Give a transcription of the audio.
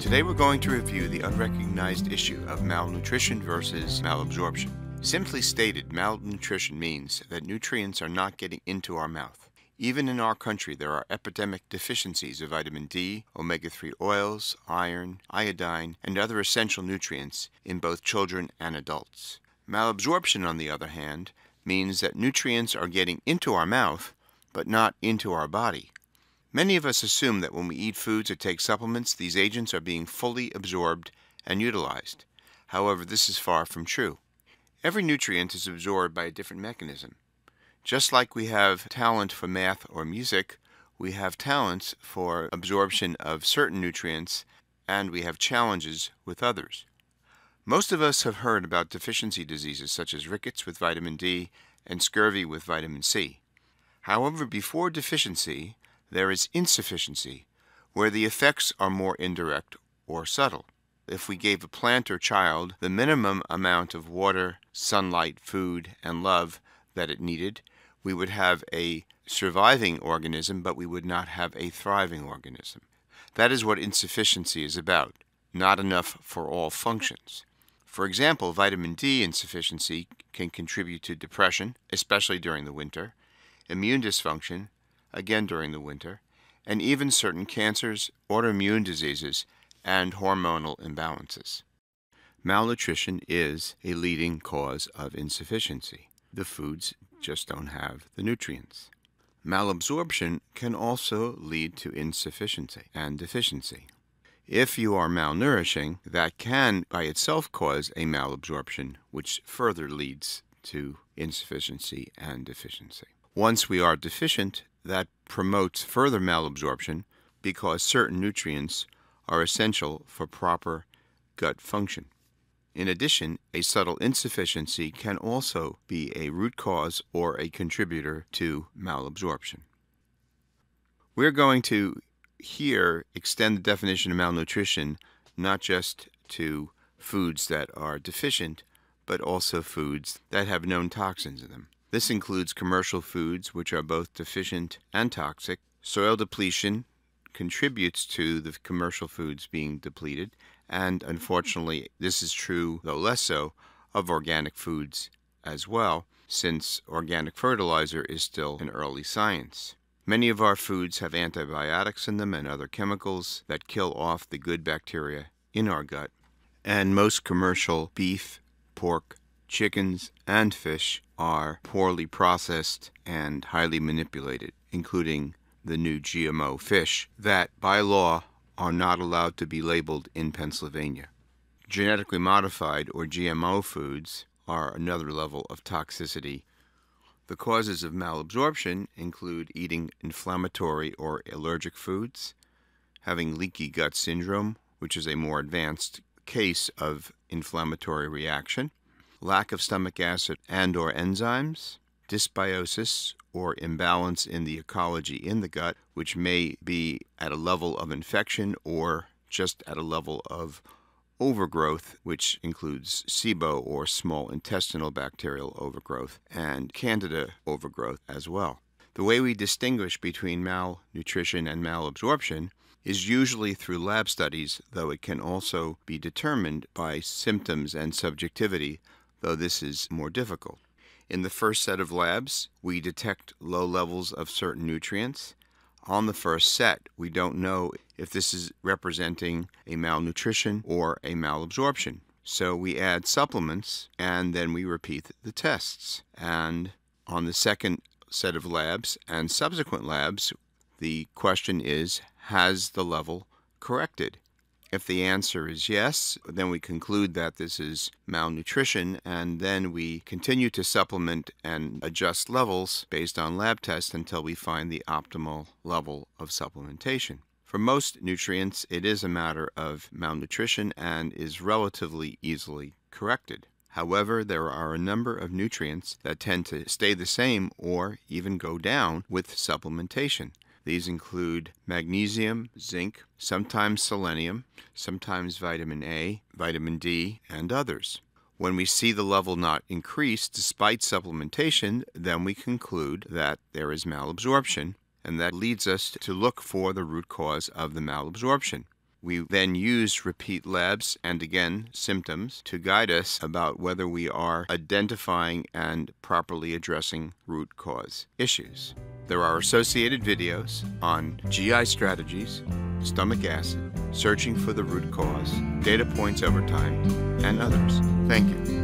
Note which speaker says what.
Speaker 1: Today we're going to review the unrecognized issue of malnutrition versus malabsorption. Simply stated, malnutrition means that nutrients are not getting into our mouth. Even in our country, there are epidemic deficiencies of vitamin D, omega-3 oils, iron, iodine, and other essential nutrients in both children and adults. Malabsorption, on the other hand, means that nutrients are getting into our mouth, but not into our body. Many of us assume that when we eat foods or take supplements, these agents are being fully absorbed and utilized. However, this is far from true. Every nutrient is absorbed by a different mechanism. Just like we have talent for math or music, we have talents for absorption of certain nutrients, and we have challenges with others. Most of us have heard about deficiency diseases such as rickets with vitamin D and scurvy with vitamin C. However, before deficiency, there is insufficiency, where the effects are more indirect or subtle. If we gave a plant or child the minimum amount of water, sunlight, food, and love that it needed, we would have a surviving organism, but we would not have a thriving organism. That is what insufficiency is about, not enough for all functions. For example, vitamin D insufficiency can contribute to depression, especially during the winter, immune dysfunction, again during the winter, and even certain cancers, autoimmune diseases, and hormonal imbalances. Malnutrition is a leading cause of insufficiency. The foods just don't have the nutrients. Malabsorption can also lead to insufficiency and deficiency. If you are malnourishing, that can by itself cause a malabsorption, which further leads to insufficiency and deficiency. Once we are deficient, that promotes further malabsorption because certain nutrients are essential for proper gut function. In addition, a subtle insufficiency can also be a root cause or a contributor to malabsorption. We're going to here extend the definition of malnutrition not just to foods that are deficient, but also foods that have known toxins in them. This includes commercial foods, which are both deficient and toxic. Soil depletion contributes to the commercial foods being depleted, and unfortunately, this is true, though less so, of organic foods as well, since organic fertilizer is still an early science. Many of our foods have antibiotics in them and other chemicals that kill off the good bacteria in our gut, and most commercial beef, pork, chickens, and fish are poorly processed and highly manipulated, including the new GMO fish that, by law, are not allowed to be labeled in Pennsylvania. Genetically modified or GMO foods are another level of toxicity. The causes of malabsorption include eating inflammatory or allergic foods, having leaky gut syndrome, which is a more advanced case of inflammatory reaction, lack of stomach acid and or enzymes, dysbiosis or imbalance in the ecology in the gut, which may be at a level of infection or just at a level of overgrowth, which includes SIBO or small intestinal bacterial overgrowth and Candida overgrowth as well. The way we distinguish between malnutrition and malabsorption is usually through lab studies, though it can also be determined by symptoms and subjectivity, though this is more difficult. In the first set of labs, we detect low levels of certain nutrients. On the first set, we don't know if this is representing a malnutrition or a malabsorption. So we add supplements, and then we repeat the tests. And on the second set of labs and subsequent labs, the question is, has the level corrected? If the answer is yes, then we conclude that this is malnutrition, and then we continue to supplement and adjust levels based on lab tests until we find the optimal level of supplementation. For most nutrients, it is a matter of malnutrition and is relatively easily corrected. However, there are a number of nutrients that tend to stay the same or even go down with supplementation. These include magnesium, zinc, sometimes selenium, sometimes vitamin A, vitamin D, and others. When we see the level not increase despite supplementation, then we conclude that there is malabsorption, and that leads us to look for the root cause of the malabsorption. We then use repeat labs and again symptoms to guide us about whether we are identifying and properly addressing root cause issues. There are associated videos on GI strategies, stomach acid, searching for the root cause, data points over time, and others. Thank you.